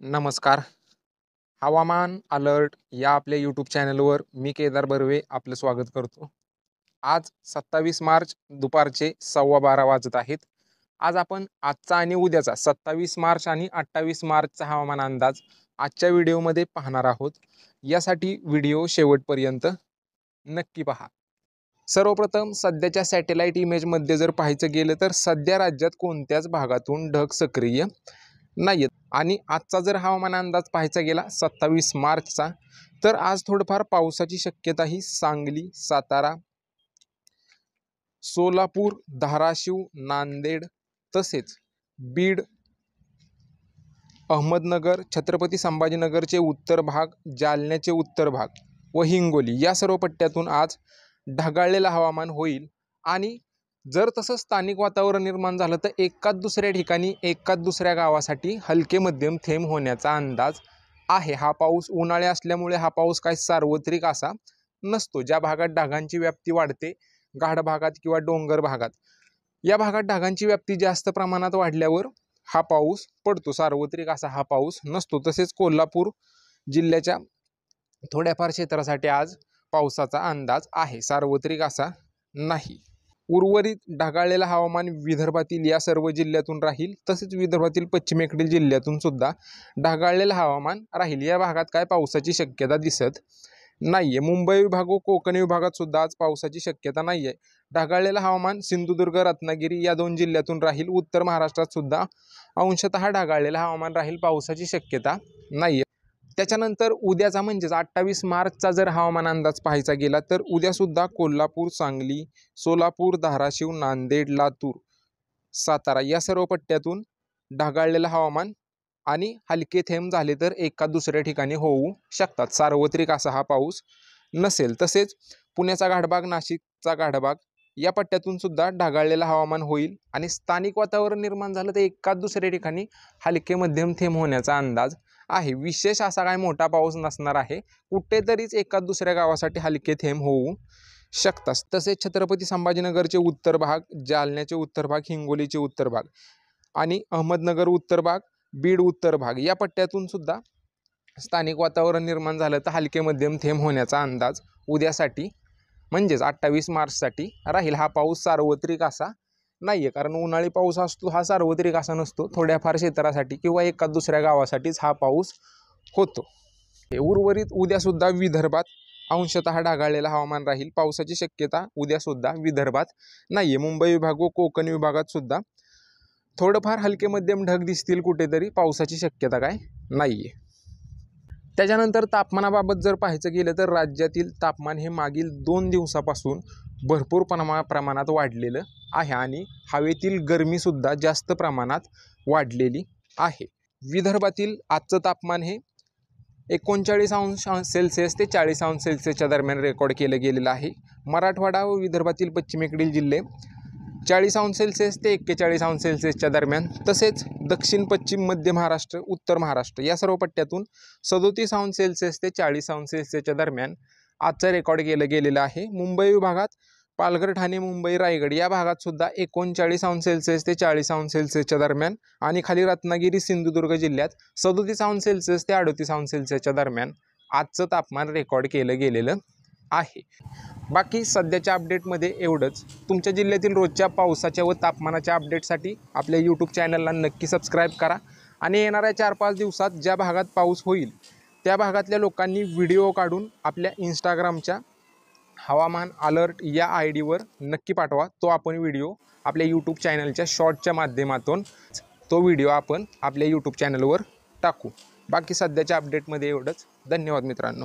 नमस्कार. हवामान अलर्ट या आपल्या यूट्यूब चॅनलवर मी केदार बर्वे आपलं स्वागत करतो. आज 27 मार्च दुपारचे 12:15 वाजत आहेत. आज आपण आजचा आणि उद्याचा 27 मार्च आणि 28 मार्चचा हवामान अंदाज आजच्या व्हिडिओमध्ये पाहणार आहोत. यासाठी व्हिडिओ शेवटपर्यंत नक्की पहा. सर्वप्रथम सध्याच्या सॅटेलाइट इमेजमध्ये जर पाहायचं गेलं तर सध्या राज्यात कोणत्याच भागातून ढग सक्रिय नाहीत. आणि आजचा जर हवामान अंदाज पाहायचा गेला 27 मार्चचा तर आज थोडंफार पावसाची शक्यता ही सांगली, सातारा, सोलापूर, धाराशिव, नांदेड तसेच बीड, अहमदनगर, छत्रपती संभाजीनगरचे उत्तर भाग, जालन्याचे उत्तर भाग व हिंगोली या सर्व पट्ट्यातून आज ढगाळलेलं हवामान होईल. आणि जर तसं स्थानिक वातावरण निर्माण झालं तर एकाच दुसऱ्या ठिकाणी एकाच दुसऱ्या गावासाठी हलके मध्यम थेंब होण्याचा अंदाज आहे. हा पाऊस उन्हाळे असल्यामुळे हा पाऊस काही सार्वत्रिक असा नसतो. ज्या भागात ढगांची व्याप्ती वाढते, गाढ भागात किंवा डोंगर भागात, या भागात ढगांची व्याप्ती जास्त प्रमाणात वाढल्यावर हा पाऊस पडतो. सार्वत्रिक असा हा पाऊस नसतो. तसेच कोल्हापूर जिल्ह्याच्या थोड्याफार क्षेत्रासाठी आज पावसाचा अंदाज आहे, सार्वत्रिक असा नाही. उर्वरित ढगाळलेलं हवामान विदर्भातील या सर्व जिल्ह्यातून राहील. तसेच विदर्भातील पश्चिमेकडील जिल्ह्यातून सुद्धा ढगाळलेलं हवामान राहील. या भागात काय पावसाची शक्यता दिसत नाहीये. मुंबई विभाग व कोकण विभागात सुद्धा आज पावसाची शक्यता नाहीये. ढगाळलेलं हवामान सिंधुदुर्ग, रत्नागिरी या दोन जिल्ह्यातून राहील. उत्तर महाराष्ट्रात सुद्धा अंशतः ढगाळलेलं हवामान राहील, पावसाची शक्यता नाहीये. त्याच्यानंतर उद्याचा म्हणजेच 28 मार्चचा जर हवामान अंदाज पाहायचा गेला तर उद्यासुद्धा कोल्हापूर, सांगली, सोलापूर, धाराशिव, नांदेड, लातूर, सातारा या सर्व पट्ट्यातून ढगाळलेलं हवामान आणि हलके थेंब झाले तर एका दुसऱ्या ठिकाणी होऊ शकतात. सार्वत्रिक असा हा पाऊस नसेल. तसेच पुण्याचा घाटभाग, नाशिकचा घाटभाग या पट्ट्यातून सुद्धा ढगाळलेलं हवामान होईल. आणि स्थानिक वातावरण निर्माण झालं तर एकाच दुसऱ्या ठिकाणी हलके मध्यम थेंब होण्याचा अंदाज आहे. विशेष असा काय मोठा पाऊस नसणार आहे. कुठेतरीच एकाच दुसऱ्या गावासाठी हलके थेंब होऊ शकतात. तसेच छत्रपती संभाजीनगरचे उत्तर भाग, जालन्याचे उत्तर भाग, हिंगोलीचे उत्तर भाग आणि अहमदनगर उत्तर भाग, बीड उत्तर भाग या पट्ट्यातून सुद्धा स्थानिक वातावरण निर्माण झालं तर हलके मध्यम थेंब होण्याचा अंदाज उद्यासाठी म्हणजेच 28 मार्चसाठी राहील. हा पाऊस सार्वत्रिक असा नाहीये, कारण उन्हाळी पाऊस असतो हा सार्वत्रिक असा नसतो. थोड्याफार क्षेत्रासाठी किंवा एका दुसऱ्या गावासाठीच हा पाऊस होतो. उर्वरित उद्यासुद्धा विदर्भात अंशतः ढगाळलेलं हवामान राहील. पावसाची शक्यता उद्यासुद्धा विदर्भात नाहीये. मुंबई विभाग व कोकण विभागात सुद्धा थोडंफार हलके मध्यम ढग दिसतील कुठेतरी, पावसाची शक्यता काय नाहीये. त्याच्यानंतर तापमानाबाबत जर पाहायचं गेलं तर राज्यातील तापमान हे मागील 2 दिवसापासून भरपूर प्रमाणात वाढलेलं आहे आणि हवेतील गरमीसुद्धा जास्त प्रमाणात वाढलेली आहे. विदर्भातील आजचं तापमान हे 39° ते 40° दरम्यान रेकॉर्ड केलं गेलेलं आहे. मराठवाडा व विदर्भातील पश्चिमेकडील जिल्हे 40° ते 41° दरम्यान, तसेच दक्षिण पश्चिम मध्य महाराष्ट्र, उत्तर महाराष्ट्र या सर्व पट्ट्यातून 37° ते 40° दरम्यान आजचं रेकॉर्ड केलं गेलेलं आहे. मुंबई विभागात पालघर, ठाणे, मुंबई, रायगड या भागात सुद्धा 39° ते 40° दरम्यान आणि खाली रत्नागिरी, सिंधुदुर्ग जिल्ह्यात 37° ते 38° दरम्यान आजचं तापमान रेकॉर्ड केलं गेलेलं आहे. बाकी सध्याच्या अपडेटमध्ये एवढंच. तुमच्या जिल्ह्यातील रोजच्या पावसाच्या व तापमानाच्या अपडेटसाठी आपल्या यूट्यूब चॅनलला नक्की सबस्क्राईब करा. आणि येणाऱ्या 4-5 दिवसात ज्या भागात पाऊस होईल त्या भागातल्या लोकांनी व्हिडिओ काढून आपल्या इंस्टाग्रामच्या हवामान अलर्ट या ID वर नक्की पाठवा. तो आपण व्हिडिओ आपल्या यूट्यूब चॅनलच्या शॉर्टच्या माध्यमातून तो व्हिडिओ आपण आपल्या यूट्यूब चॅनलवर टाकू. बाकी सध्याच्या अपडेटमध्ये एवढंच. धन्यवाद मित्रांनो.